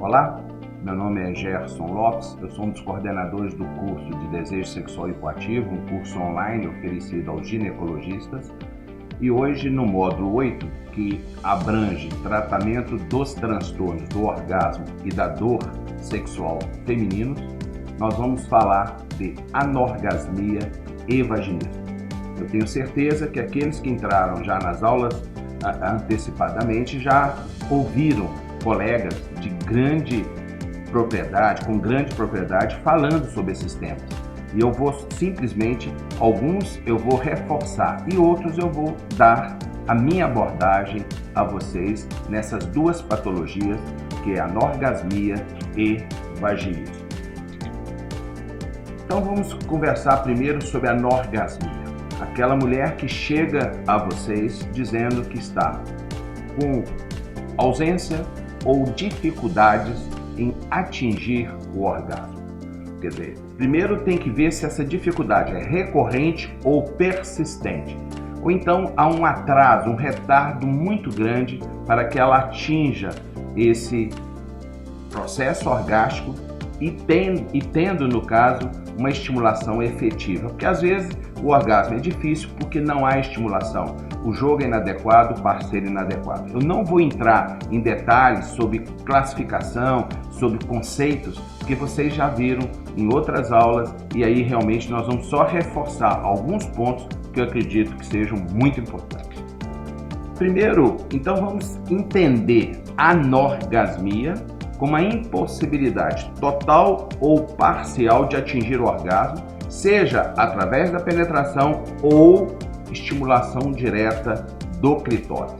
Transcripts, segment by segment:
Olá, meu nome é Gerson Lopes, eu sou um dos coordenadores do curso de Desejo Sexual Hipoativo, um curso online oferecido aos ginecologistas, e hoje no módulo 8, que abrange tratamento dos transtornos do orgasmo e da dor sexual femininos, nós vamos falar de anorgasmia e vaginismo. Eu tenho certeza que aqueles que entraram já nas aulas antecipadamente já ouviram colegas de grande propriedade, com grande propriedade, falando sobre esses temas. E eu vou simplesmente, alguns eu vou reforçar e outros eu vou dar a minha abordagem a vocês nessas duas patologias, que é a anorgasmia e vaginismo. Então vamos conversar primeiro sobre a anorgasmia. Aquela mulher que chega a vocês dizendo que está com ausência ou dificuldades em atingir o orgasmo. Quer dizer, primeiro tem que ver se essa dificuldade é recorrente ou persistente. Ou então há um atraso, um retardo muito grande para que ela atinja esse processo orgástico e tendo, no caso, uma estimulação efetiva. Porque às vezes o orgasmo é difícil porque não há estimulação. O jogo é inadequado, o parceiro é inadequado. Eu não vou entrar em detalhes sobre classificação, sobre conceitos, porque vocês já viram em outras aulas e aí realmente nós vamos só reforçar alguns pontos que eu acredito que sejam muito importantes. Primeiro, então vamos entender a anorgasmia como a impossibilidade total ou parcial de atingir o orgasmo, seja através da penetração ou estimulação direta do clitóris.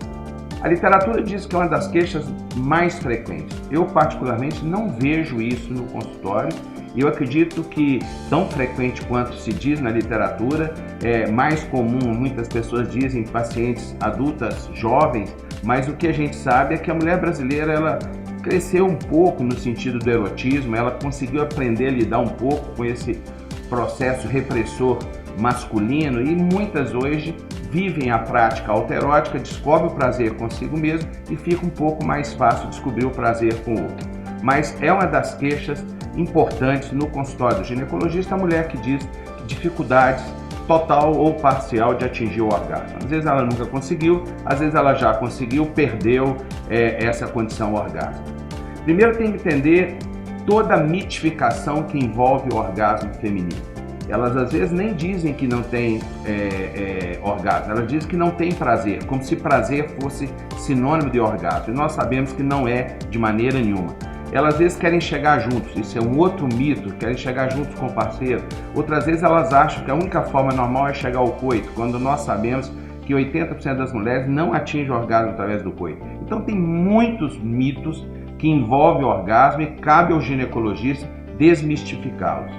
A literatura diz que é uma das queixas mais frequentes. Eu, particularmente, não vejo isso no consultório e eu acredito que, tão frequente quanto se diz na literatura, é mais comum, muitas pessoas dizem, pacientes adultas, jovens, mas o que a gente sabe é que a mulher brasileira, ela cresceu um pouco no sentido do erotismo, ela conseguiu aprender a lidar um pouco com esse processo repressor masculino e muitas hoje vivem a prática autoerótica, descobrem o prazer consigo mesmo e fica um pouco mais fácil descobrir o prazer com o outro. Mas é uma das queixas importantes no consultório do ginecologista, a mulher que diz dificuldades total ou parcial de atingir o orgasmo. Às vezes ela nunca conseguiu, às vezes ela já conseguiu, perdeu essa condição orgásmica. Primeiro tem que entender toda a mitificação que envolve o orgasmo feminino. Elas às vezes nem dizem que não tem orgasmo, elas dizem que não tem prazer, como se prazer fosse sinônimo de orgasmo. E nós sabemos que não é de maneira nenhuma. Elas às vezes querem chegar juntos, isso é um outro mito, querem chegar juntos com o parceiro. Outras vezes elas acham que a única forma normal é chegar ao coito, quando nós sabemos que 80% das mulheres não atingem o orgasmo através do coito. Então tem muitos mitos que envolvem o orgasmo e cabe ao ginecologista desmistificá-los.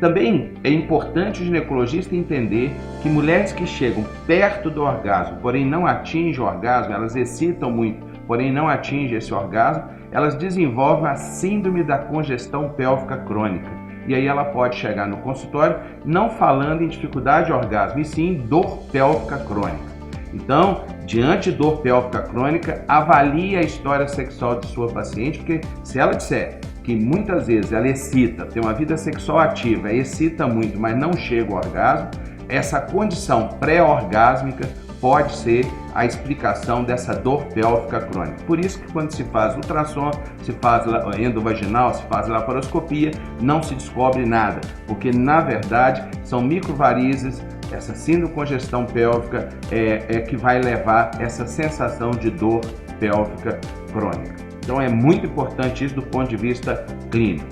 Também é importante o ginecologista entender que mulheres que chegam perto do orgasmo, porém não atingem o orgasmo, elas excitam muito, porém não atingem esse orgasmo, elas desenvolvem a síndrome da congestão pélvica crônica. E aí ela pode chegar no consultório não falando em dificuldade de orgasmo, e sim dor pélvica crônica. Então, diante de dor pélvica crônica, avalie a história sexual de sua paciente, porque se ela disser que muitas vezes ela excita, tem uma vida sexual ativa, excita muito, mas não chega ao orgasmo, essa condição pré-orgásmica pode ser a explicação dessa dor pélvica crônica. Por isso que quando se faz ultrassom, se faz endovaginal, se faz laparoscopia, não se descobre nada, porque na verdade são microvarizes, essa síndrome de congestão pélvica é que vai levar essa sensação de dor pélvica crônica. Então é muito importante isso do ponto de vista clínico.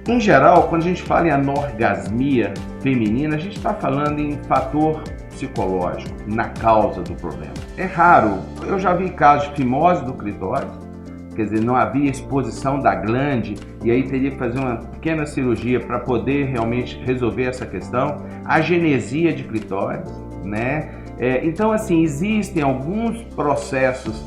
Em geral, quando a gente fala em anorgasmia feminina, a gente está falando em fator psicológico, na causa do problema. É raro, eu já vi casos de fimose do clitóris, quer dizer, não havia exposição da glande e aí teria que fazer uma pequena cirurgia para poder realmente resolver essa questão. Agenesia de clitóris, né? Então, assim, existem alguns processos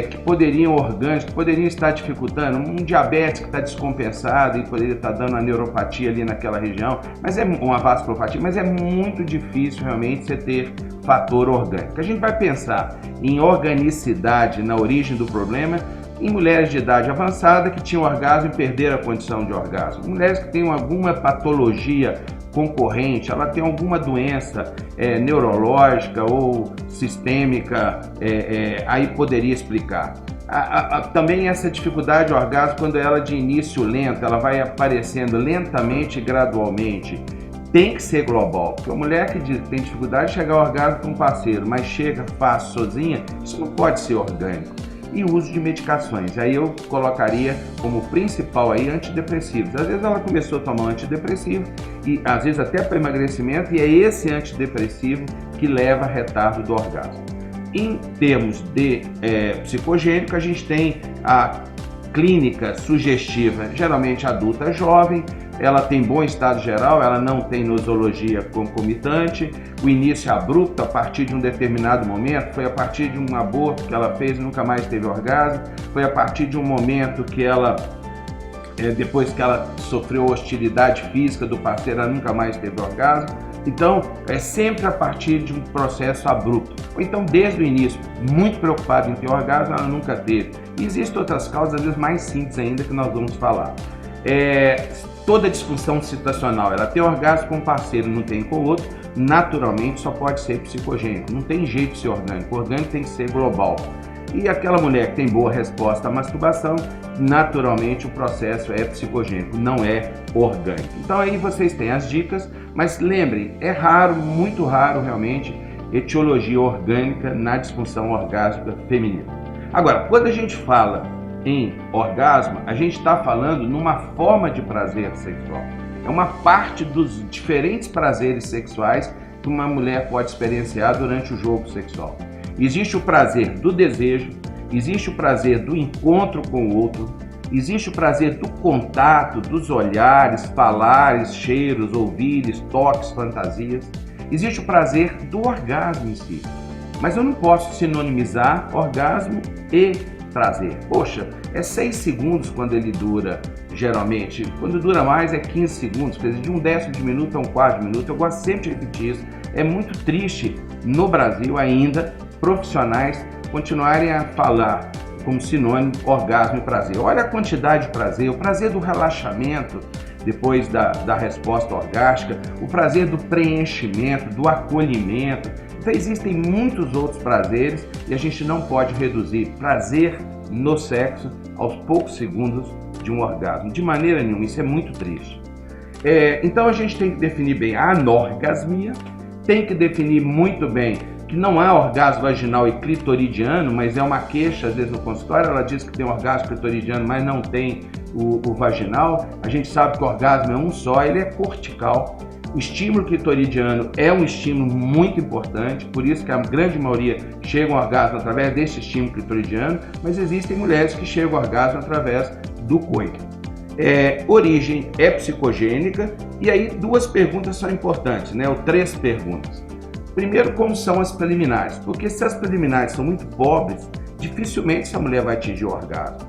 que poderiam orgânicos, que poderiam estar dificultando, um diabetes que está descompensado e poderia estar dando uma neuropatia ali naquela região, mas é uma vasculopatia, mas é muito difícil realmente você ter fator orgânico. A gente vai pensar em organicidade na origem do problema em mulheres de idade avançada que tinham orgasmo e perderam a condição de orgasmo, mulheres que têm alguma patologia concorrente, ela tem alguma doença neurológica ou sistêmica, aí poderia explicar. Também essa dificuldade de orgasmo, quando ela de início lento, ela vai aparecendo lentamente e gradualmente, tem que ser global, porque a mulher que tem dificuldade de chegar ao orgasmo com um parceiro, mas chega fácil sozinha, isso não pode ser orgânico. E o uso de medicações, aí eu colocaria como principal aí antidepressivos. Às vezes ela começou a tomar antidepressivo e às vezes até para emagrecimento, e é esse antidepressivo que leva a retardo do orgasmo. Em termos de psicogênico, a gente tem a clínica sugestiva, geralmente adulta jovem, ela tem bom estado geral, ela não tem nosologia concomitante, o início é abrupto a partir de um determinado momento, foi a partir de um aborto que ela fez e nunca mais teve orgasmo, foi a partir de um momento que ela, depois que ela sofreu hostilidade física do parceiro, ela nunca mais teve orgasmo. Então, é sempre a partir de um processo abrupto. Ou então, desde o início, muito preocupada em ter orgasmo, ela nunca teve. E existem outras causas, às vezes mais simples ainda, que nós vamos falar. Toda disfunção situacional, ela tem orgasmo com um parceiro, não tem com o outro, naturalmente só pode ser psicogênico. Não tem jeito de ser orgânico. O orgânico tem que ser global. E aquela mulher que tem boa resposta à masturbação, naturalmente o processo é psicogênico, não é orgânico. Então aí vocês têm as dicas, mas lembrem, é raro, muito raro realmente, etiologia orgânica na disfunção orgásmica feminina. Agora, quando a gente fala em orgasmo, a gente está falando numa forma de prazer sexual. É uma parte dos diferentes prazeres sexuais que uma mulher pode experienciar durante o jogo sexual. Existe o prazer do desejo, existe o prazer do encontro com o outro, existe o prazer do contato, dos olhares, falares, cheiros, ouvires, toques, fantasias. Existe o prazer do orgasmo em si. Mas eu não posso sinonimizar orgasmo e prazer. Poxa, é 6 segundos quando ele dura, geralmente. Quando dura mais é 15 segundos, quer dizer, de um décimo de minuto a um quarto de minuto. Eu gosto sempre de repetir isso. É muito triste no Brasil ainda profissionais continuarem a falar como sinônimo orgasmo e prazer. Olha a quantidade de prazer, o prazer do relaxamento depois da resposta orgástica, o prazer do preenchimento, do acolhimento. Então existem muitos outros prazeres e a gente não pode reduzir prazer no sexo aos poucos segundos de um orgasmo. De maneira nenhuma, isso é muito triste. Então a gente tem que definir bem a anorgasmia, tem que definir muito bem que não é orgasmo vaginal e clitoridiano, mas é uma queixa, às vezes no consultório, ela diz que tem orgasmo clitoridiano, mas não tem o vaginal. A gente sabe que o orgasmo é um só, ele é cortical. O estímulo clitoridiano é um estímulo muito importante, por isso que a grande maioria chega ao orgasmo através desse estímulo clitoridiano, mas existem mulheres que chegam ao orgasmo através do coito. Origem é psicogênica, e aí 2 perguntas são importantes, né? Ou 3 perguntas. Primeiro, como são as preliminares? Porque se as preliminares são muito pobres, dificilmente essa mulher vai atingir o orgasmo.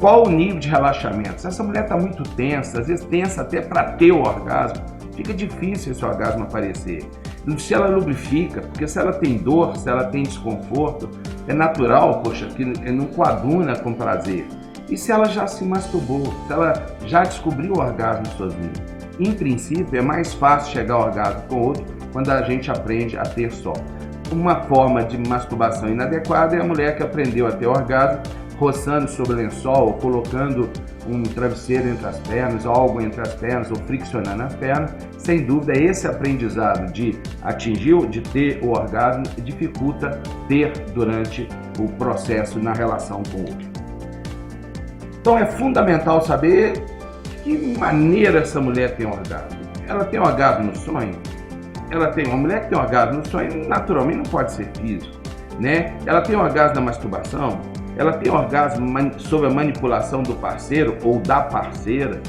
Qual o nível de relaxamento? Se essa mulher está muito tensa, às vezes tensa até para ter o orgasmo, fica difícil esse orgasmo aparecer. Se ela lubrifica, porque se ela tem dor, se ela tem desconforto, é natural, poxa, que não coaduna com prazer. E se ela já se masturbou, se ela já descobriu o orgasmo sozinha? Em princípio, é mais fácil chegar ao orgasmo com o outro quando a gente aprende a ter só. Uma forma de masturbação inadequada é a mulher que aprendeu a ter orgasmo roçando sobre o lençol, ou colocando um travesseiro entre as pernas, algo entre as pernas, ou friccionando as pernas. Sem dúvida, esse aprendizado de atingir, de ter o orgasmo, dificulta ter durante o processo na relação com o outro. Então é fundamental saber de que maneira essa mulher tem orgasmo. Ela tem orgasmo no sonho? Uma mulher que tem orgasmo no sonho, naturalmente não pode ser físico, né? Ela tem orgasmo na masturbação? Ela tem orgasmo sob a manipulação do parceiro ou da parceira?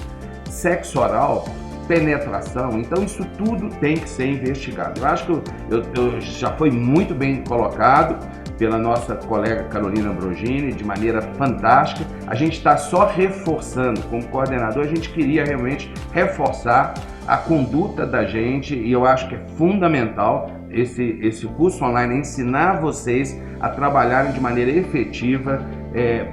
Sexo oral? Penetração? Então isso tudo tem que ser investigado. Eu acho que eu já foi muito bem colocado, pela nossa colega Carolina Ambrogini, de maneira fantástica. A gente está só reforçando, como coordenador, a gente queria realmente reforçar a conduta da gente, e eu acho que é fundamental esse curso online ensinar vocês a trabalharem de maneira efetiva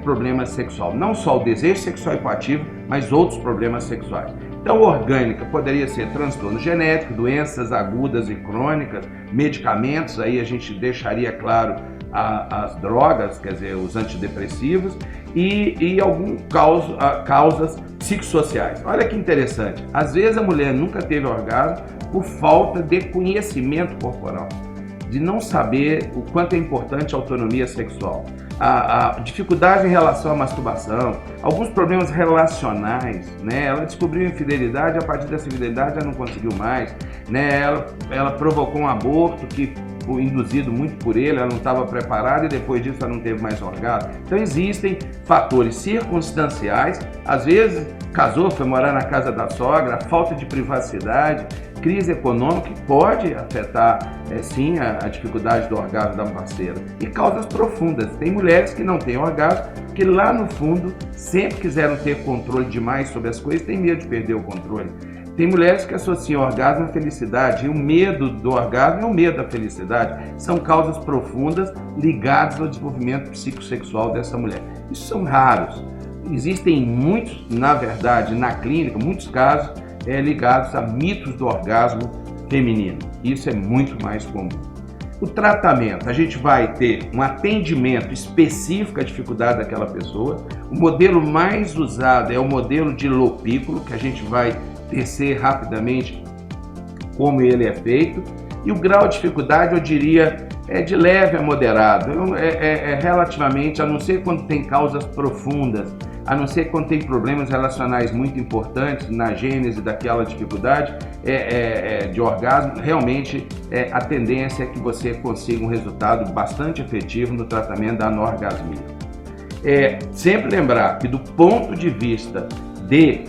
problemas sexuais. Não só o desejo sexual hipoativo, mas outros problemas sexuais. Então, orgânica poderia ser transtorno genético, doenças agudas e crônicas, medicamentos, aí a gente deixaria claro as drogas, quer dizer, os antidepressivos, e algumas causas psicossociais. Olha que interessante, às vezes a mulher nunca teve orgasmo por falta de conhecimento corporal, de não saber o quanto é importante a autonomia sexual, a dificuldade em relação à masturbação, alguns problemas relacionais, né? Ela descobriu infidelidade, a partir dessa infidelidade ela não conseguiu mais, né? Ela provocou um aborto que foi induzido muito por ele, ela não estava preparada e depois disso ela não teve mais orgasmo. Então existem fatores circunstanciais, às vezes casou, foi morar na casa da sogra, falta de privacidade, crise econômica que pode afetar sim a dificuldade do orgasmo da parceira. E causas profundas, tem mulheres que não têm orgasmo, que lá no fundo sempre quiseram ter controle demais sobre as coisas, têm medo de perder o controle. Tem mulheres que associam orgasmo à felicidade, e o medo do orgasmo é o medo da felicidade. São causas profundas ligadas ao desenvolvimento psicossexual dessa mulher. Isso são raros. Existem muitos, na verdade, na clínica, muitos casos ligados a mitos do orgasmo feminino. Isso é muito mais comum. O tratamento, a gente vai ter um atendimento específico à dificuldade daquela pessoa. O modelo mais usado é o modelo de Lopículo, que a gente vai descer rapidamente como ele é feito. E o grau de dificuldade, eu diria, é de leve a moderado. Relativamente, a não ser quando tem causas profundas, a não ser quando tem problemas relacionais muito importantes na gênese daquela dificuldade de orgasmo, realmente a tendência é que você consiga um resultado bastante efetivo no tratamento da anorgasmia. Sempre lembrar que do ponto de vista de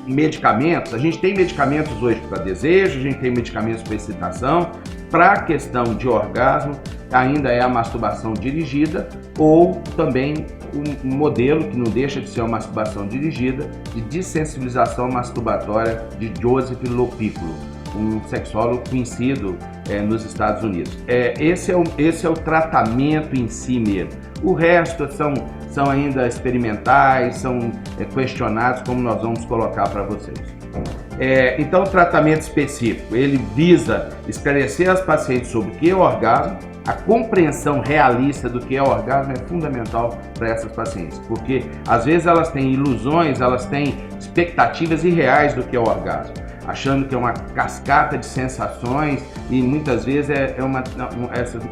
medicamentos, a gente tem medicamentos hoje para desejo, a gente tem medicamentos para excitação, para a questão de orgasmo ainda é a masturbação dirigida, ou também um modelo que não deixa de ser uma masturbação dirigida, de dessensibilização masturbatória de Joseph Lopículo, um sexólogo conhecido nos Estados Unidos. Esse é o tratamento em si mesmo. O resto são ainda experimentais, são questionados, como nós vamos colocar para vocês. Então, o tratamento específico, ele visa esclarecer as pacientes sobre o que é o orgasmo. A compreensão realista do que é o orgasmo é fundamental para essas pacientes, porque às vezes elas têm ilusões, elas têm expectativas irreais do que é o orgasmo, achando que é uma cascata de sensações, e muitas vezes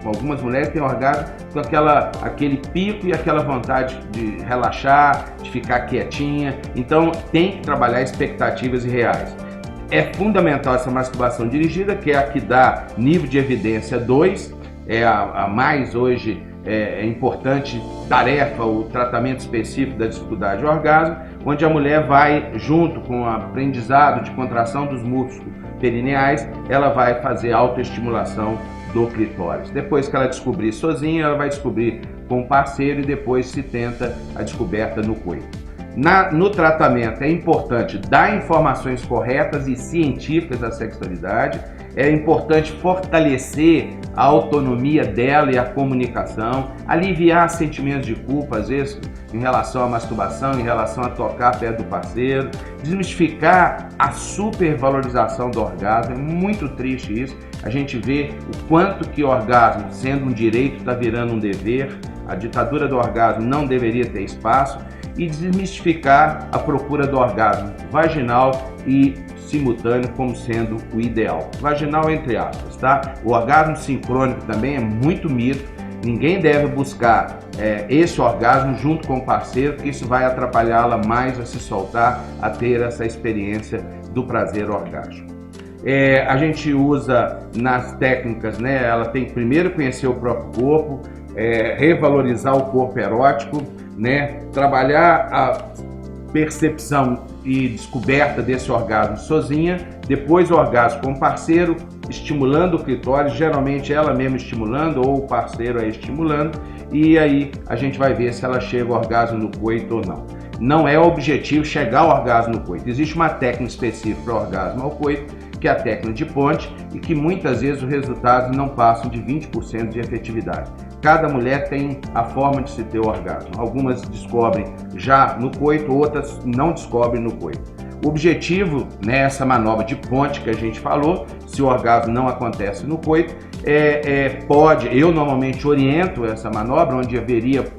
algumas mulheres têm orgasmo com aquele pico e aquela vontade de relaxar, de ficar quietinha. Então tem que trabalhar expectativas irreais. É fundamental essa masturbação dirigida, que é a que dá nível de evidência 2, é a mais hoje importante tarefa, o tratamento específico da dificuldade de orgasmo, onde a mulher vai, junto com o aprendizado de contração dos músculos perineais, ela vai fazer autoestimulação do clitóris. Depois que ela descobrir sozinha, ela vai descobrir com o parceiro, e depois se tenta a descoberta no coito. No tratamento é importante dar informações corretas e científicas da sexualidade, é importante fortalecer a autonomia dela e a comunicação, aliviar sentimentos de culpa, às vezes, em relação à masturbação, em relação a tocar perto do parceiro, desmistificar a supervalorização do orgasmo. É muito triste isso, a gente vê o quanto que o orgasmo, sendo um direito, está virando um dever. A ditadura do orgasmo não deveria ter espaço, e desmistificar a procura do orgasmo vaginal e simultâneo como sendo o ideal. Vaginal entre aspas, tá? O orgasmo sincrônico também é muito mito. Ninguém deve buscar esse orgasmo junto com o parceiro, porque isso vai atrapalhá-la mais a se soltar, a ter essa experiência do prazer orgásmico. A gente usa nas técnicas, né? Ela tem que primeiro conhecer o próprio corpo, revalorizar o corpo erótico, né? Trabalhar a percepção e descoberta desse orgasmo sozinha, depois o orgasmo com o parceiro, estimulando o clitóris, geralmente ela mesma estimulando ou o parceiro é estimulando, e aí a gente vai ver se ela chega ao orgasmo no coito ou não. Não é o objetivo chegar ao orgasmo no coito. Existe uma técnica específica para o orgasmo ao coito, que é a técnica de ponte, e que muitas vezes os resultados não passam de 20% de efetividade. Cada mulher tem a forma de se ter o orgasmo. Algumas descobrem já no coito, outras não descobrem no coito. O objetivo nessa manobra de ponte que a gente falou, se o orgasmo não acontece no coito, eu normalmente oriento essa manobra, onde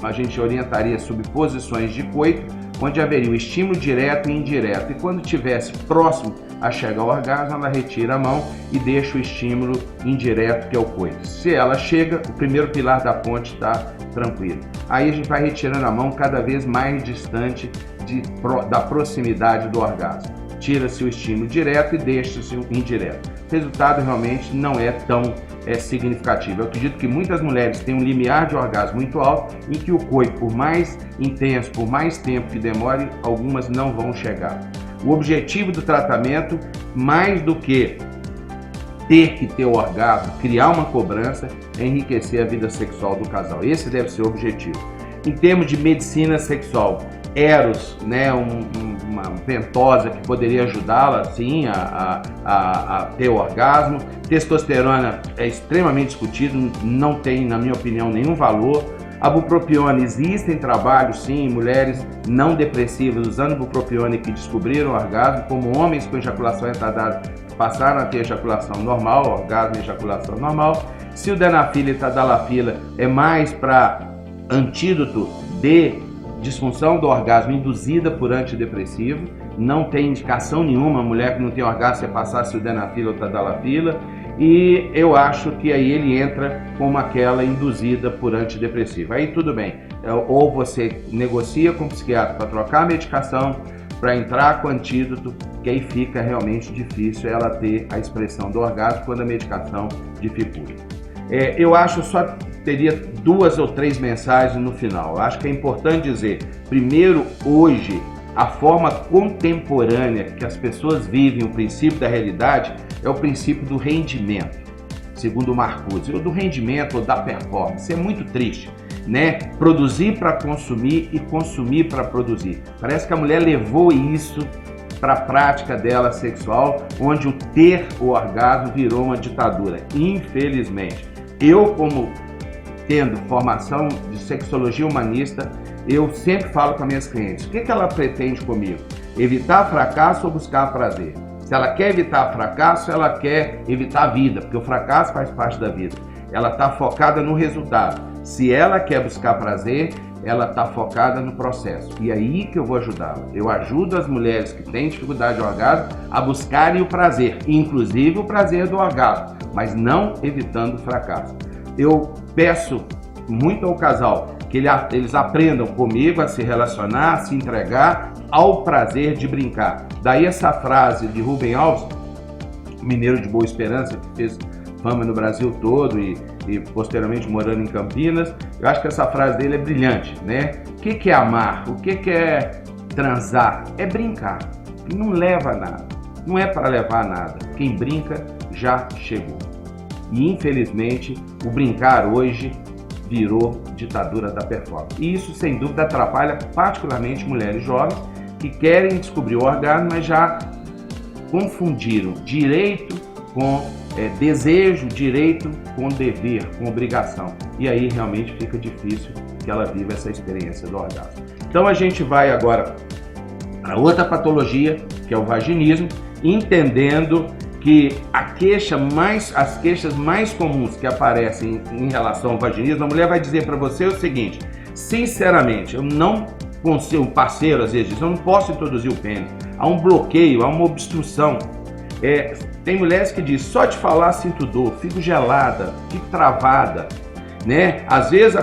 a gente orientaria sobre posições de coito, onde haveria o estímulo direto e indireto. E quando estivesse próximo a chegar ao orgasmo, ela retira a mão e deixa o estímulo indireto, que é o coito. Se ela chega, o primeiro pilar da ponte está tranquilo. Aí a gente vai retirando a mão cada vez mais distante da proximidade do orgasmo. Tira-se o estímulo direto e deixa-se o indireto. O resultado realmente não é tão significativo. Eu acredito que muitas mulheres têm um limiar de orgasmo muito alto, em que o coito, por mais intenso, por mais tempo que demore, algumas não vão chegar. O objetivo do tratamento, mais do que ter que ter o orgasmo, criar uma cobrança, é enriquecer a vida sexual do casal. Esse deve ser o objetivo. Em termos de medicina sexual, Eros, né, uma pentosa que poderia ajudá-la, sim, a ter o orgasmo. Testosterona é extremamente discutido, não tem, na minha opinião, nenhum valor. A bupropiona, existem trabalhos, sim, mulheres não depressivas usando bupropiona que descobriram o orgasmo, como homens com ejaculação retardada passaram a ter ejaculação normal, orgasmo e ejaculação normal. Sildenafila e tadalafila é mais para antídoto de disfunção do orgasmo induzida por antidepressivo. Não tem indicação nenhuma, a mulher que não tem orgasmo, você passar sildenafila ou tadalafila. E eu acho que aí ele entra como aquela induzida por antidepressivo. Aí tudo bem, ou você negocia com o psiquiatra para trocar a medicação, para entrar com antídoto, que aí fica realmente difícil ela ter a expressão do orgasmo quando a medicação dificulta. Eu acho só teria 2 ou 3 mensagens no final. Eu acho que é importante dizer, primeiro, hoje, a forma contemporânea que as pessoas vivem o princípio da realidade é o princípio do rendimento, segundo o Marcuse, ou do rendimento ou da performance. É muito triste, né? Produzir para consumir e consumir para produzir. Parece que a mulher levou isso para a prática dela sexual, onde o ter o orgasmo virou uma ditadura, infelizmente. Eu, como tendo formação de sexologia humanista, eu sempre falo com as minhas clientes, o que ela pretende comigo? Evitar fracasso ou buscar prazer? Se ela quer evitar fracasso, ela quer evitar a vida, porque o fracasso faz parte da vida. Ela está focada no resultado. Se ela quer buscar prazer, ela está focada no processo. E é aí que eu vou ajudá-la. Eu ajudo as mulheres que têm dificuldade de orgasmo a buscarem o prazer, inclusive o prazer do orgasmo, mas não evitando o fracasso. Eu peço muito ao casal que eles aprendam comigo a se relacionar, a se entregar ao prazer de brincar. Daí essa frase de Rubem Alves, mineiro de Boa Esperança, que fez fama no Brasil todo e posteriormente morando em Campinas. Eu acho que essa frase dele é brilhante, né? O que é amar? O que é transar? É brincar. Não leva a nada. Não é para levar a nada. Quem brinca já chegou. E infelizmente o brincar hoje virou ditadura da performance. E isso sem dúvida atrapalha particularmente mulheres jovens que querem descobrir o orgasmo, mas já confundiram direito com desejo, direito com dever, com obrigação. E aí realmente fica difícil que ela viva essa experiência do orgasmo. Então a gente vai agora para outra patologia, que é o vaginismo, entendendo que as queixas mais comuns que aparecem em relação ao vaginismo, a mulher vai dizer para você o seguinte: sinceramente, eu não consigo, um parceiro às vezes diz, eu não posso introduzir o pênis, há um bloqueio, há uma obstrução. Tem mulheres que dizem, só de falar sinto dor, fico gelada, fico travada, né? Às vezes,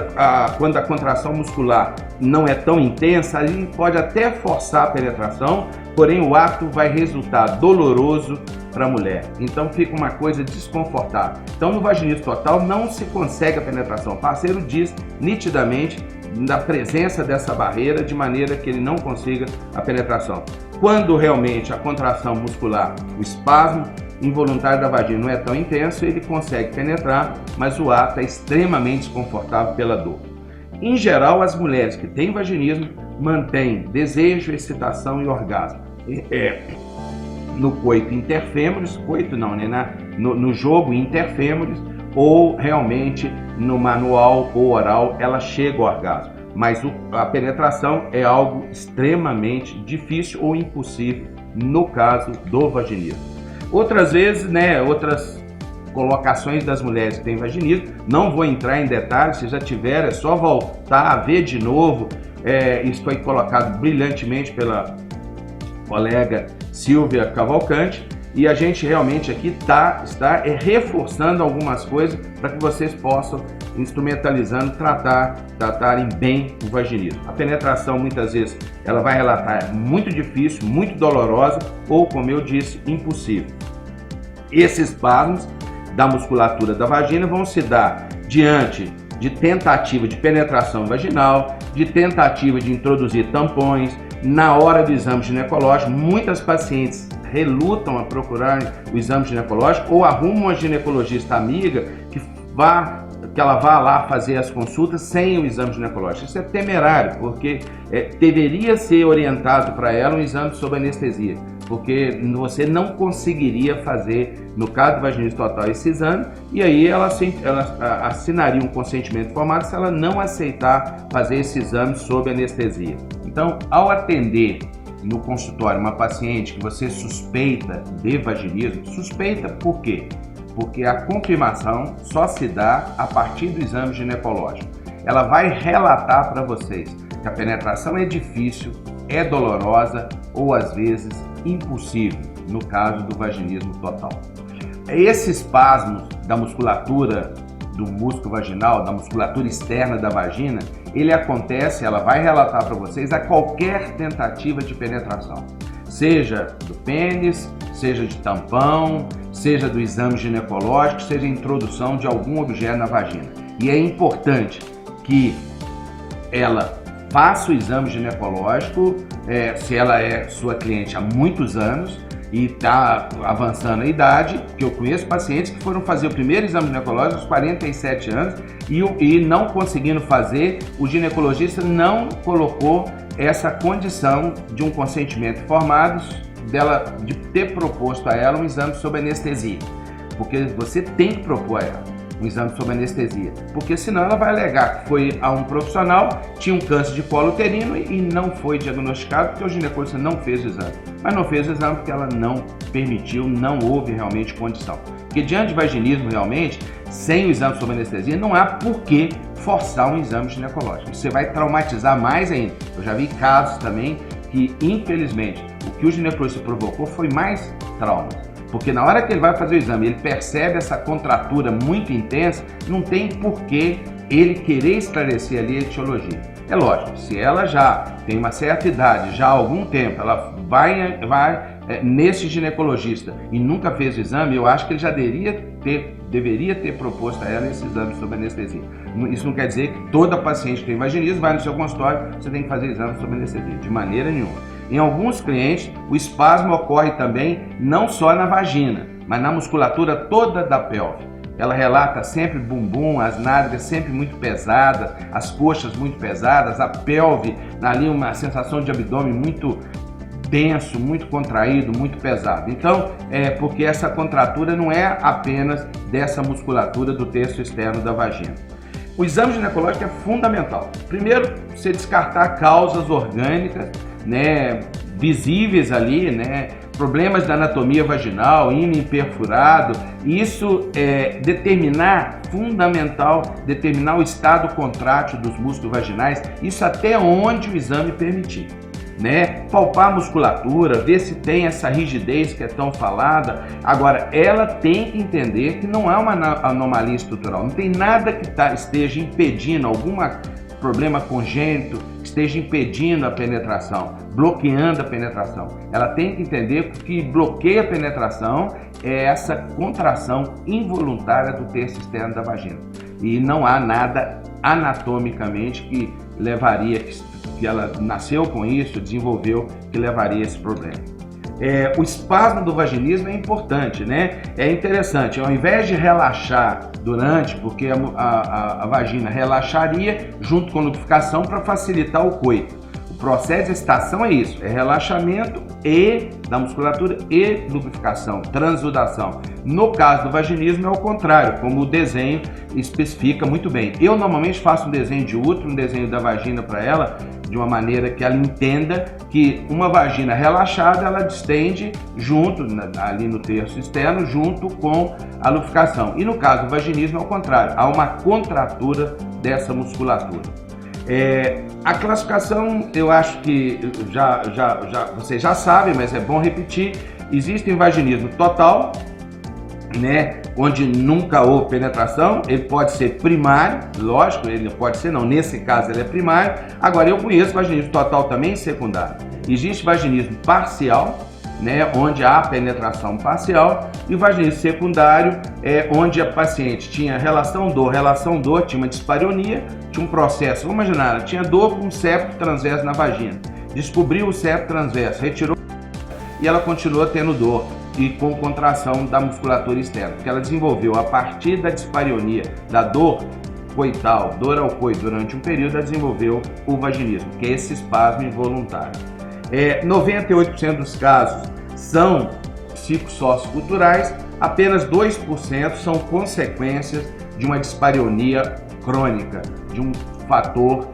quando a contração muscular não é tão intensa, ali pode até forçar a penetração, porém o ato vai resultar doloroso para a mulher. Então fica uma coisa desconfortável. Então no vaginismo total não se consegue a penetração. O parceiro diz nitidamente da presença dessa barreira de maneira que ele não consiga a penetração. Quando realmente a contração muscular, o espasmo involuntário da vagina não é tão intenso, ele consegue penetrar, mas o ato é extremamente desconfortável pela dor. Em geral, as mulheres que têm vaginismo mantêm desejo, excitação e orgasmo. No coito interfêmeris, coito não, né? No jogo interfêmeris, ou realmente no manual ou oral, ela chega ao orgasmo. Mas a penetração é algo extremamente difícil ou impossível no caso do vaginismo. Outras vezes, né, outras colocações das mulheres que têm vaginismo, não vou entrar em detalhes, se já tiver, é só voltar a ver de novo. Isso foi colocado brilhantemente pela colega Silvia Cavalcante, e a gente realmente aqui está reforçando algumas coisas para que vocês possam, instrumentalizando, tratarem bem o vaginismo. A penetração, muitas vezes, ela vai relatar muito difícil, muito dolorosa ou, como eu disse, impossível. Esses espasmos da musculatura da vagina vão se dar diante de tentativa de penetração vaginal, de tentativa de introduzir tampões. Na hora do exame ginecológico, muitas pacientes relutam a procurar o exame ginecológico ou arrumam uma ginecologista amiga que ela vá lá fazer as consultas sem o exame ginecológico. Isso é temerário, porque deveria ser orientado para ela um exame sob anestesia, porque você não conseguiria fazer, no caso do vaginismo total, esse exame, e aí ela assinaria um consentimento informado se ela não aceitar fazer esse exame sob anestesia. Então, ao atender no consultório uma paciente que você suspeita de vaginismo, suspeita por quê? Porque a confirmação só se dá a partir do exame ginecológico. Ela vai relatar para vocês que a penetração é difícil, é dolorosa ou às vezes impossível, no caso do vaginismo total. Esse espasmo da musculatura do músculo vaginal, da musculatura externa da vagina, ele acontece, ela vai relatar para vocês a qualquer tentativa de penetração, seja do pênis, seja de tampão, seja do exame ginecológico, seja a introdução de algum objeto na vagina. E é importante que ela faça o exame ginecológico, se ela é sua cliente há muitos anos e está avançando a idade, porque eu conheço pacientes que foram fazer o primeiro exame ginecológico aos 47 anos e não conseguindo fazer, o ginecologista não colocou essa condição de um consentimento informado de ter proposto a ela um exame sob anestesia, porque você tem que propor a ela um exame sob anestesia, porque senão ela vai alegar que foi a um profissional, tinha um câncer de colo uterino e não foi diagnosticado porque o ginecologista não fez o exame. Mas não fez o exame porque ela não permitiu, não houve realmente condição. Porque diante de vaginismo realmente, sem o exame sob anestesia, não há por que forçar um exame ginecológico. Você vai traumatizar mais ainda. Eu já vi casos também que, infelizmente, o que o ginecologista provocou foi mais trauma. Porque na hora que ele vai fazer o exame, ele percebe essa contratura muito intensa, não tem por que ele querer esclarecer ali a etiologia. É lógico, se ela já tem uma certa idade, já há algum tempo, ela vai nesse ginecologista e nunca fez o exame, eu acho que ele já deveria ter proposto a ela esse exame sob anestesia. Isso não quer dizer que toda paciente que tem vaginismo vai no seu consultório, você tem que fazer exame sob anestesia, de maneira nenhuma. Em alguns clientes, o espasmo ocorre também não só na vagina, mas na musculatura toda da pelve. Ela relata sempre bumbum, as nádegas sempre muito pesadas, as coxas muito pesadas, a pelve, ali uma sensação de abdômen muito denso, muito contraído, muito pesado. Então, porque essa contratura não é apenas dessa musculatura do terço externo da vagina. O exame ginecológico é fundamental. Primeiro, você descartar causas orgânicas, né, visíveis ali, né, problemas da anatomia vaginal, ímen perfurado. Isso é fundamental, determinar o estado contrátil dos músculos vaginais, isso até onde o exame permitir. Né? Palpar a musculatura, ver se tem essa rigidez que é tão falada. Agora, ela tem que entender que não é uma anomalia estrutural, não tem nada que esteja impedindo, algum problema congênito que esteja impedindo a penetração, bloqueando a penetração. Ela tem que entender que o que bloqueia a penetração é essa contração involuntária do terço externo da vagina. E não há nada anatomicamente que levaria, que ela nasceu com isso, desenvolveu, que levaria a esse problema. O espasmo do vaginismo é importante, né? É interessante, ao invés de relaxar durante, porque a vagina relaxaria junto com a lubrificação para facilitar o coito. O processo de excitação é isso, é relaxamento da musculatura e lubrificação, transudação. No caso do vaginismo é o contrário, como o desenho especifica muito bem. Eu normalmente faço um desenho de útero, um desenho da vagina para ela, de uma maneira que ela entenda que uma vagina relaxada, ela distende junto, ali no terço externo, junto com a lubrificação. E no caso do vaginismo é o contrário, há uma contratura dessa musculatura. A classificação, eu acho que vocês já sabem, mas é bom repetir. Existe o vaginismo total, né, onde nunca houve penetração. Ele pode ser primário, lógico, ele pode ser não, nesse caso ele é primário. Agora eu conheço vaginismo total também secundário. Existe vaginismo parcial, né, onde há penetração parcial, e o vaginismo secundário é onde a paciente tinha relação dor, tinha uma dispareunia, tinha um processo, vamos imaginar, ela tinha dor com um septo transverso na vagina, descobriu o septo transverso, retirou e ela continuou tendo dor e com contração da musculatura externa, porque ela desenvolveu a partir da dispareunia, da dor coital, dor ao coito durante um período, ela desenvolveu o vaginismo, que é esse espasmo involuntário. 98% dos casos são psicossocioculturais, apenas 2% são consequências de uma dispareunia crônica, de um fator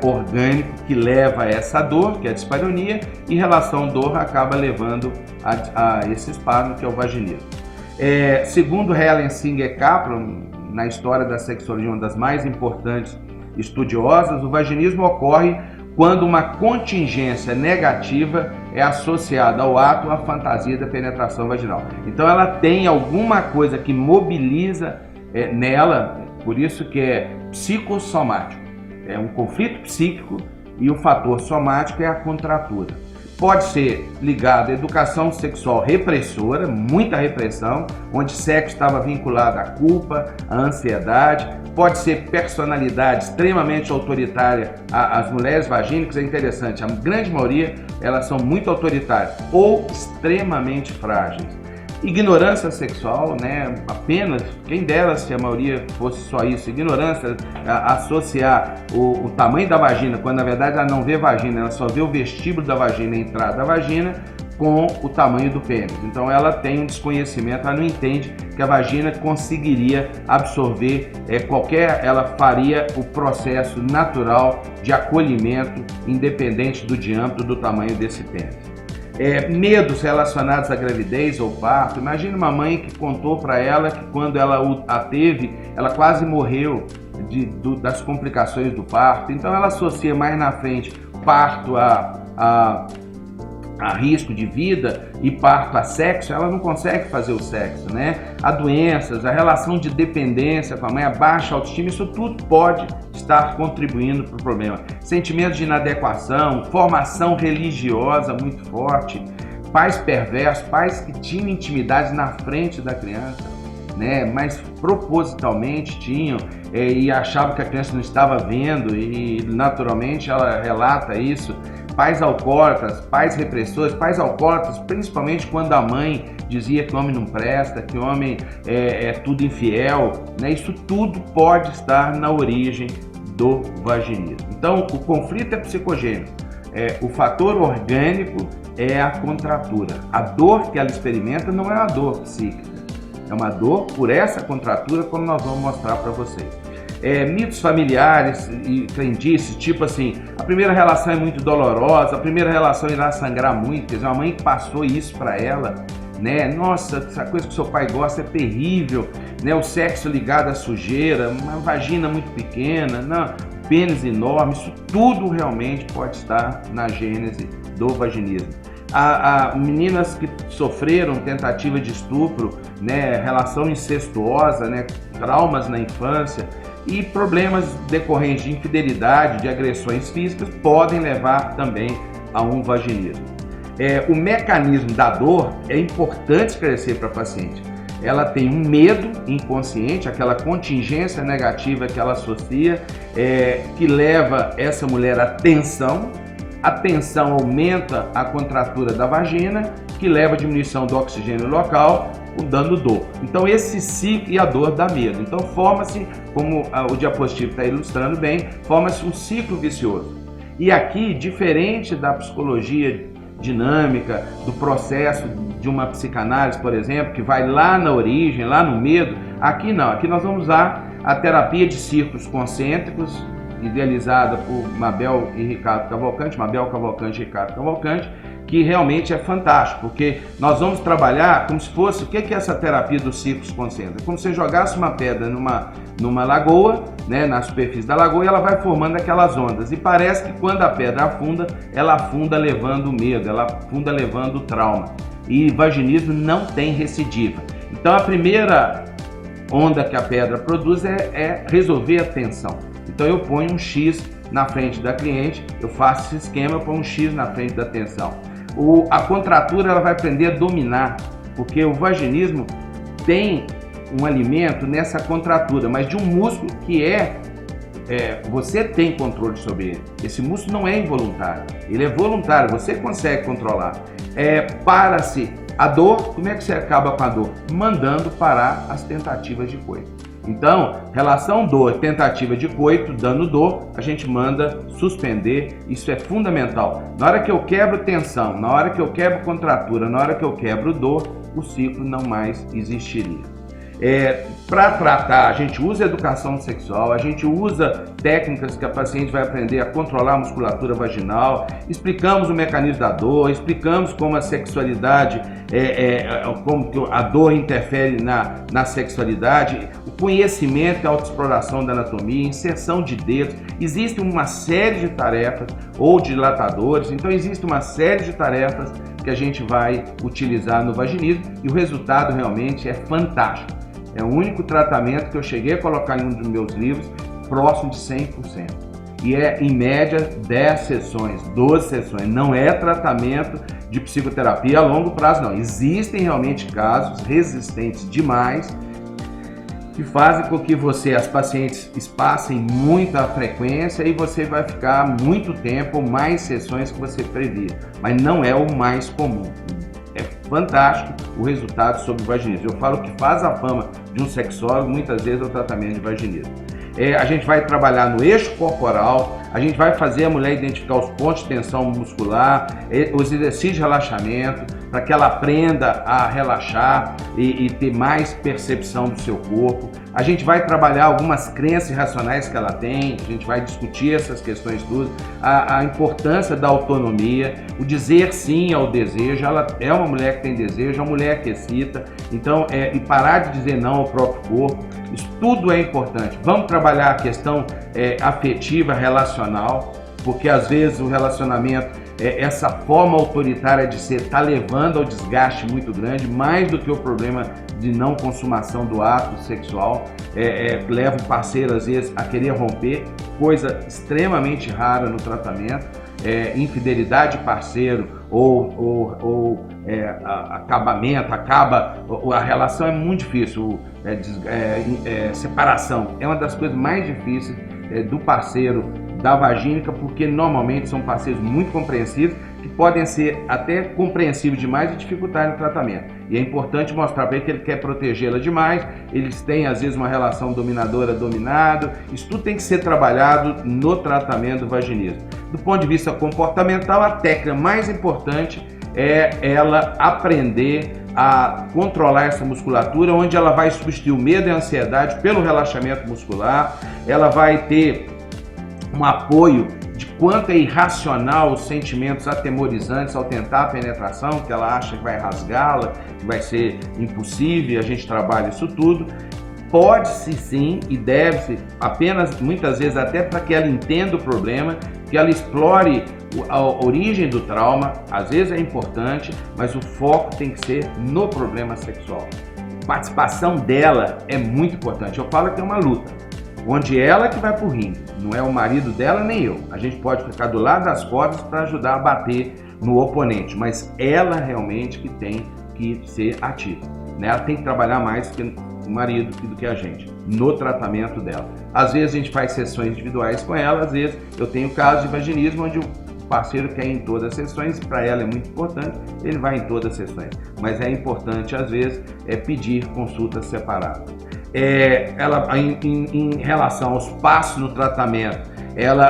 orgânico que leva a essa dor, que é a dispareunia, e relação dor acaba levando a esse espasmo, que é o vaginismo. Segundo Helen Singer Kaplan, na história da sexologia, uma das mais importantes estudiosas, o vaginismo ocorre quando uma contingência negativa é associada ao ato, à fantasia da penetração vaginal. Então ela tem alguma coisa que mobiliza nela, por isso que é psicossomático. É um conflito psíquico e o fator somático é a contratura. Pode ser ligado à educação sexual repressora, muita repressão, onde sexo estava vinculado à culpa, à ansiedade. Pode ser personalidade extremamente autoritária. As mulheres vagínicas é interessante, a grande maioria elas são muito autoritárias ou extremamente frágeis. Ignorância sexual, né? Apenas, quem dera se a maioria fosse só isso, ignorância, associar o tamanho da vagina, quando na verdade ela não vê vagina, ela só vê o vestíbulo da vagina, a entrada da vagina, com o tamanho do pênis. Então ela tem um desconhecimento, ela não entende que a vagina conseguiria absorver ela faria o processo natural de acolhimento, independente do diâmetro, do tamanho desse pênis. Medos relacionados à gravidez ou parto. Imagina uma mãe que contou para ela que quando ela a teve, ela quase morreu das complicações do parto. Então ela associa mais na frente parto a risco de vida e parto a sexo, ela não consegue fazer o sexo, né? Há doenças, a relação de dependência com a mãe, a baixa autoestima, isso tudo pode estar contribuindo para o problema. Sentimentos de inadequação, formação religiosa muito forte, pais perversos, pais que tinham intimidade na frente da criança, né? Mas propositalmente tinham e achavam que a criança não estava vendo e naturalmente ela relata isso. Pais alcoólatras, pais repressores, pais alcoólatras, principalmente quando a mãe dizia que o homem não presta, que o homem é tudo infiel, né? Isso tudo pode estar na origem do vaginismo. Então, o conflito é psicogênico, o fator orgânico é a contratura. A dor que ela experimenta não é uma dor psíquica, é uma dor por essa contratura, como nós vamos mostrar para vocês. Mitos familiares e crendices, tipo assim, a primeira relação é muito dolorosa, a primeira relação irá sangrar muito, quer dizer, uma mãe que passou isso para ela, né? Nossa, essa coisa que seu pai gosta é terrível, né? O sexo ligado à sujeira, uma vagina muito pequena, não, pênis enorme, isso tudo realmente pode estar na gênese do vaginismo. Meninas que sofreram tentativa de estupro, né? Relação incestuosa, né? Traumas na infância, e problemas decorrentes de infidelidade, de agressões físicas, podem levar também a um vaginismo. O mecanismo da dor é importante esclarecer para a paciente. Ela tem um medo inconsciente, aquela contingência negativa que ela associa, que leva essa mulher à tensão. a tensão aumenta a contratura da vagina, que leva à diminuição do oxigênio local, dando dor. Então esse ciclo, e a dor dá medo. Então forma-se, como o diapositivo está ilustrando bem, forma-se um ciclo vicioso. E aqui, diferente da psicologia dinâmica, do processo de uma psicanálise, por exemplo, que vai lá na origem, lá no medo, aqui não. Aqui nós vamos usar a terapia de círculos concêntricos, idealizada por Mabel e Ricardo Cavalcante, Mabel Cavalcante e Ricardo Cavalcante, que realmente é fantástico, porque nós vamos trabalhar como se fosse, o que é essa terapia dos círculos concêntricos? Como se você jogasse uma pedra numa lagoa, né, na superfície da lagoa, e ela vai formando aquelas ondas, e parece que quando a pedra afunda, ela afunda levando medo, ela afunda levando trauma, e vaginismo não tem recidiva. Então a primeira onda que a pedra produz é resolver a tensão. Então eu ponho um X na frente da cliente, eu faço esse esquema, eu ponho um X na frente da tensão. A contratura ela vai aprender a dominar, porque o vaginismo tem um alimento nessa contratura, mas de um músculo que você tem controle sobre ele. Esse músculo não é involuntário, ele é voluntário, você consegue controlar. Para-se a dor, como é que você acaba com a dor? Mandando parar as tentativas de coito. Então, relação dor, tentativa de coito, dando dor, a gente manda suspender, isso é fundamental. Na hora que eu quebro tensão, na hora que eu quebro contratura, na hora que eu quebro dor, o ciclo não mais existiria. Para tratar, a gente usa educação sexual, a gente usa técnicas que a paciente vai aprender a controlar a musculatura vaginal, explicamos o mecanismo da dor, explicamos como a sexualidade, como a dor interfere na sexualidade, o conhecimento e a autoexploração da anatomia, inserção de dedos, existe uma série de tarefas, ou dilatadores, então existe uma série de tarefas que a gente vai utilizar no vaginismo e o resultado realmente é fantástico. É o único tratamento que eu cheguei a colocar em um dos meus livros, próximo de 100%. E em média, 10 sessões, 12 sessões. Não é tratamento de psicoterapia a longo prazo, não. Existem realmente casos resistentes demais que fazem com que as pacientes espassem muita frequência e você vai ficar muito tempo ou mais sessões que você previa. Mas não é o mais comum. É fantástico o resultado sobre o vaginismo. Eu falo que faz a fama de um sexólogo, muitas vezes, é o tratamento de vaginismo. A gente vai trabalhar no eixo corporal, a gente vai fazer a mulher identificar os pontos de tensão muscular, os exercícios de relaxamento, para que ela aprenda a relaxar e ter mais percepção do seu corpo. A gente vai trabalhar algumas crenças irracionais que ela tem, a gente vai discutir essas questões todas, a importância da autonomia, o dizer sim ao desejo. Ela é uma mulher que tem desejo, é uma mulher que excita, então, e parar de dizer não ao próprio corpo, isso tudo é importante. Vamos trabalhar a questão afetiva, relacional, porque às vezes o relacionamento, essa forma autoritária de ser, está levando ao desgaste muito grande, mais do que o problema de não consumação do ato sexual, leva o parceiro às vezes a querer romper, coisa extremamente rara no tratamento, infidelidade de parceiro ou acabamento, a relação é muito difícil, separação é uma das coisas mais difíceis do parceiro da vagínica, porque normalmente são parceiros muito compreensivos, que podem ser até compreensivos demais e dificultar o tratamento. E é importante mostrar para ele que ele quer protegê-la demais, eles têm às vezes uma relação dominadora-dominado, isso tudo tem que ser trabalhado no tratamento do vaginismo. Do ponto de vista comportamental, a técnica mais importante é ela aprender a controlar essa musculatura, onde ela vai substituir o medo e a ansiedade pelo relaxamento muscular, ela vai ter um apoio de quanto é irracional os sentimentos atemorizantes ao tentar a penetração, que ela acha que vai rasgá-la, que vai ser impossível, e a gente trabalha isso tudo. Pode-se sim e deve-se, apenas muitas vezes até para que ela entenda o problema, que ela explore a origem do trauma, às vezes é importante, mas o foco tem que ser no problema sexual. A participação dela é muito importante. Eu falo que é uma luta, onde ela que vai pro ringue, não é o marido dela nem eu. A gente pode ficar do lado das cordas para ajudar a bater no oponente, mas ela realmente que tem que ser ativa, né? Ela tem que trabalhar mais que o marido do que a gente no tratamento dela. Às vezes a gente faz sessões individuais com ela, às vezes eu tenho casos de vaginismo onde o parceiro quer ir em todas as sessões, para ela é muito importante, ele vai em todas as sessões. Mas é importante, às vezes, pedir consultas separadas. Em relação aos passos no tratamento,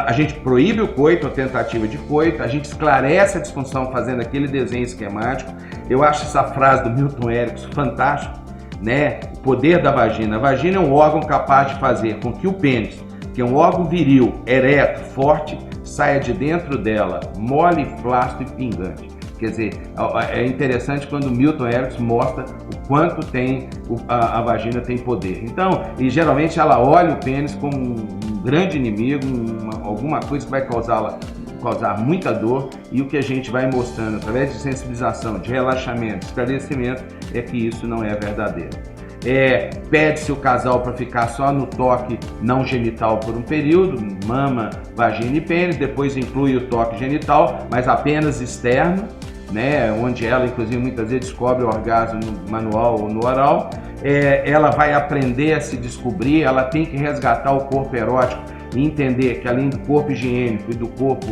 a gente proíbe o coito, a tentativa de coito, a gente esclarece a disfunção fazendo aquele desenho esquemático. Eu acho essa frase do Milton Erickson fantástica, né? O poder da vagina. A vagina é um órgão capaz de fazer com que o pênis, que é um órgão viril, ereto, forte, saia de dentro dela, mole, flácido e pingante. Quer dizer, é interessante quando o Milton Erickson mostra o quanto a vagina tem poder. Então, e geralmente ela olha o pênis como um grande inimigo, alguma coisa que vai causar muita dor, e o que a gente vai mostrando através de sensibilização, de relaxamento, esclarecimento, é que isso não é verdadeiro. Pede-se o casal para ficar só no toque não genital por um período, mama, vagina e pênis, depois inclui o toque genital, mas apenas externo, né, onde ela, inclusive, muitas vezes descobre o orgasmo no manual ou no oral. Ela vai aprender a se descobrir, ela tem que resgatar o corpo erótico e entender que, além do corpo higiênico e do corpo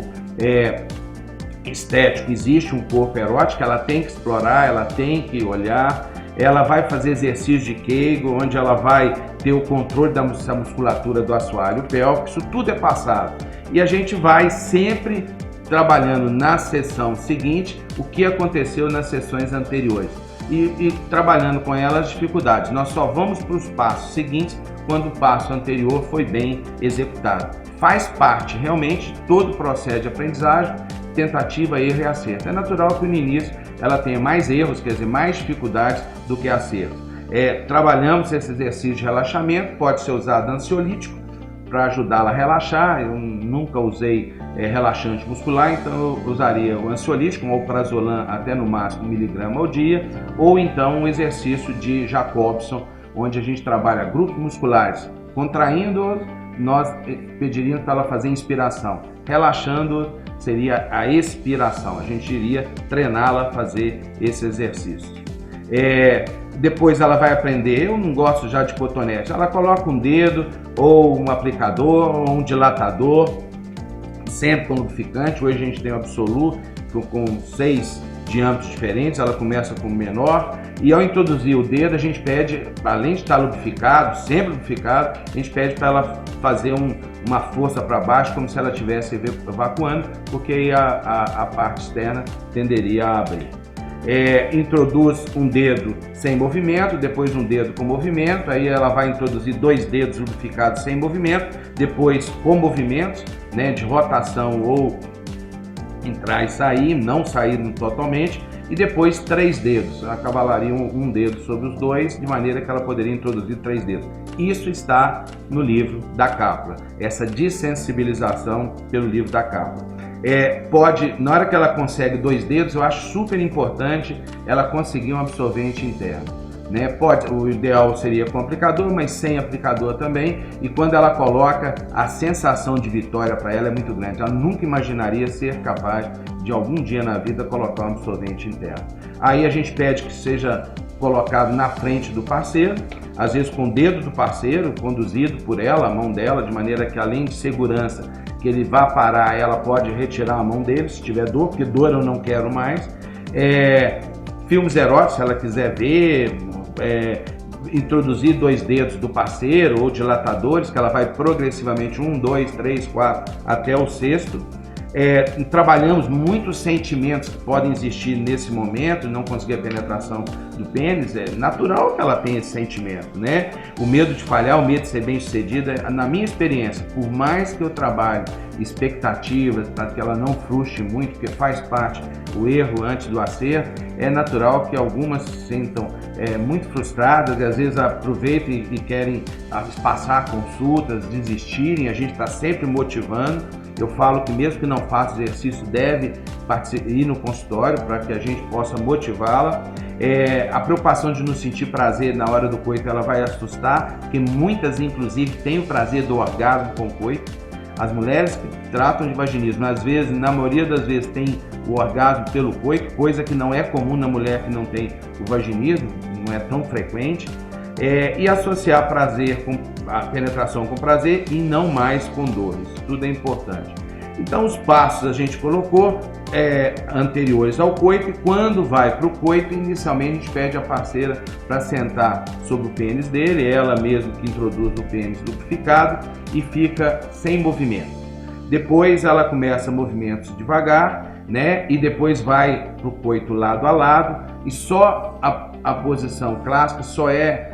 estético, existe um corpo erótico, ela tem que explorar, ela tem que olhar. Ela vai fazer exercício de Kegel, onde ela vai ter o controle da musculatura do assoalho pélvico. Isso tudo é passado. E a gente vai sempre trabalhando na sessão seguinte o que aconteceu nas sessões anteriores e trabalhando com ela as dificuldades. Nós só vamos para os passos seguintes quando o passo anterior foi bem executado. Faz parte realmente todo o processo de aprendizagem, tentativa, erro e acerto. É natural que no início ela tenha mais erros, quer dizer, mais dificuldades do que acertos. Trabalhamos esse exercício de relaxamento, pode ser usado ansiolítico para ajudá-la a relaxar. Eu nunca usei relaxante muscular, então eu usaria o ansiolítico, um alprazolam até no máximo 1 miligrama ao dia, ou então um exercício de Jacobson, onde a gente trabalha grupos musculares contraindo, nós pediríamos para ela fazer inspiração, relaxando seria a expiração. A gente iria treiná-la a fazer esse exercício. Depois ela vai aprender, eu não gosto já de cotonete, ela coloca um dedo ou um aplicador ou um dilatador, sempre com lubrificante. Hoje a gente tem o Absolu com 6 diâmetros diferentes, ela começa com o menor, e ao introduzir o dedo a gente pede, além de estar lubrificado, sempre lubrificado, a gente pede para ela fazer uma força para baixo, como se ela estivesse evacuando, porque aí a parte externa tenderia a abrir. Introduz um dedo sem movimento, depois um dedo com movimento, aí ela vai introduzir 2 dedos lubrificados sem movimento, depois com movimentos, né, de rotação ou entrar e sair, não sair totalmente, e depois 3 dedos, ela cavalaria um dedo sobre os 2, de maneira que ela poderia introduzir 3 dedos. Isso está no livro da Capra, essa desensibilização pelo livro da Capra. Na hora que ela consegue 2 dedos, eu acho super importante ela conseguir um absorvente interno. O ideal seria com aplicador, mas sem aplicador também, e quando ela coloca, a sensação de vitória para ela é muito grande. Ela nunca imaginaria ser capaz de algum dia na vida colocar um absorvente interno. Aí a gente pede que seja colocado na frente do parceiro, às vezes com o dedo do parceiro, conduzido por ela, a mão dela, de maneira que, além de segurança, que ele vá parar, ela pode retirar a mão dele se tiver dor, porque dor eu não quero mais. Filmes eróticos, se ela quiser ver, introduzir 2 dedos do parceiro ou dilatadores, que ela vai progressivamente 1, 2, 3, 4 até o 6º. Trabalhamos muitos sentimentos que podem existir nesse momento, não conseguir a penetração do pênis. É natural que ela tenha esse sentimento, né? O medo de falhar, o medo de ser bem sucedida. Na minha experiência, por mais que eu trabalhe expectativas para que ela não frustre muito, porque faz parte o erro antes do acerto, é natural que algumas se sintam muito frustradas e às vezes aproveitam e querem passar consultas, desistirem. A gente está sempre motivando. Eu falo que mesmo que não faça exercício, deve ir no consultório para que a gente possa motivá-la. A preocupação de não sentir prazer na hora do coito, ela vai assustar, porque muitas, inclusive, têm o prazer do orgasmo com o coito. As mulheres que tratam de vaginismo, às vezes, na maioria das vezes, têm o orgasmo pelo coito, coisa que não é comum na mulher que não tem o vaginismo, não é tão frequente. E associar prazer com a penetração com prazer e não mais com dores. Tudo é importante. Então os passos a gente colocou anteriores ao coito, e quando vai para o coito, inicialmente a gente pede a parceira para sentar sobre o pênis dele, ela mesma que introduz o pênis lubrificado e fica sem movimento. Depois ela começa movimentos devagar, né? E depois vai para o coito lado a lado, e só a posição clássica só é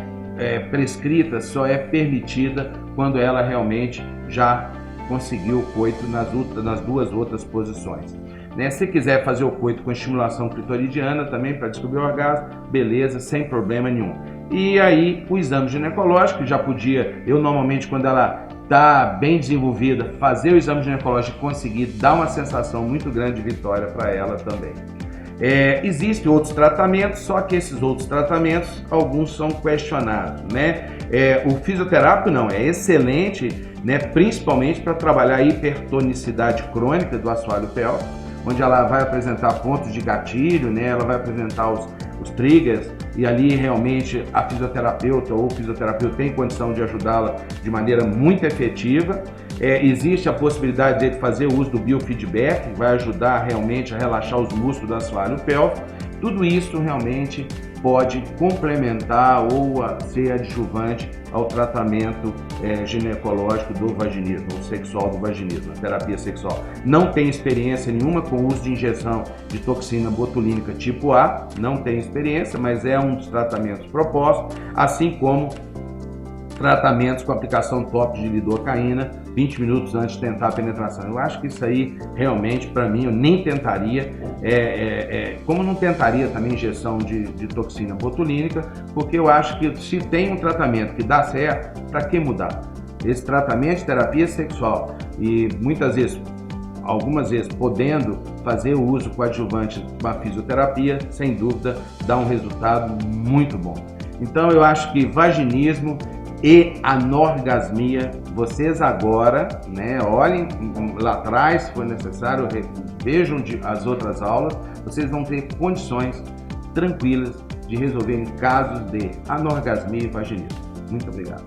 prescrita, só é permitida quando ela realmente já conseguiu o coito nas duas outras posições. Né? Se quiser fazer o coito com estimulação clitoridiana também para descobrir o orgasmo, beleza, sem problema nenhum. E aí o exame ginecológico, já podia, eu normalmente quando ela está bem desenvolvida, fazer o exame ginecológico e conseguir dar uma sensação muito grande de vitória para ela também. Existem outros tratamentos, só que esses outros tratamentos, alguns são questionados, né? O fisioterápico não, é excelente, né? Principalmente para trabalhar a hipertonicidade crônica do assoalho pélvico, onde ela vai apresentar pontos de gatilho, né? Ela vai apresentar os triggers, e ali realmente a fisioterapeuta ou o fisioterapeuta tem condição de ajudá-la de maneira muito efetiva. Existe a possibilidade de fazer o uso do biofeedback, que vai ajudar realmente a relaxar os músculos do assoalho pélvico. Tudo isso realmente pode complementar ou ser adjuvante ao tratamento ginecológico do vaginismo, ou sexual do vaginismo, a terapia sexual. Não tem experiência nenhuma com o uso de injeção de toxina botulínica tipo A, não tem experiência, mas é um dos tratamentos propostos, assim como tratamentos com aplicação top de lidocaína 20 minutos antes de tentar a penetração. Eu acho que isso aí, realmente, para mim, eu nem tentaria, como não tentaria também injeção de toxina botulínica, porque eu acho que se tem um tratamento que dá certo, para que mudar? Esse tratamento de terapia sexual, e muitas vezes, algumas vezes, podendo fazer o uso coadjuvante com a fisioterapia, sem dúvida, dá um resultado muito bom. Então, eu acho que vaginismo e anorgasmia, vocês agora, né, olhem lá atrás, se for necessário, vejam as outras aulas, vocês vão ter condições tranquilas de resolverem casos de anorgasmia e vaginismo. Muito obrigado.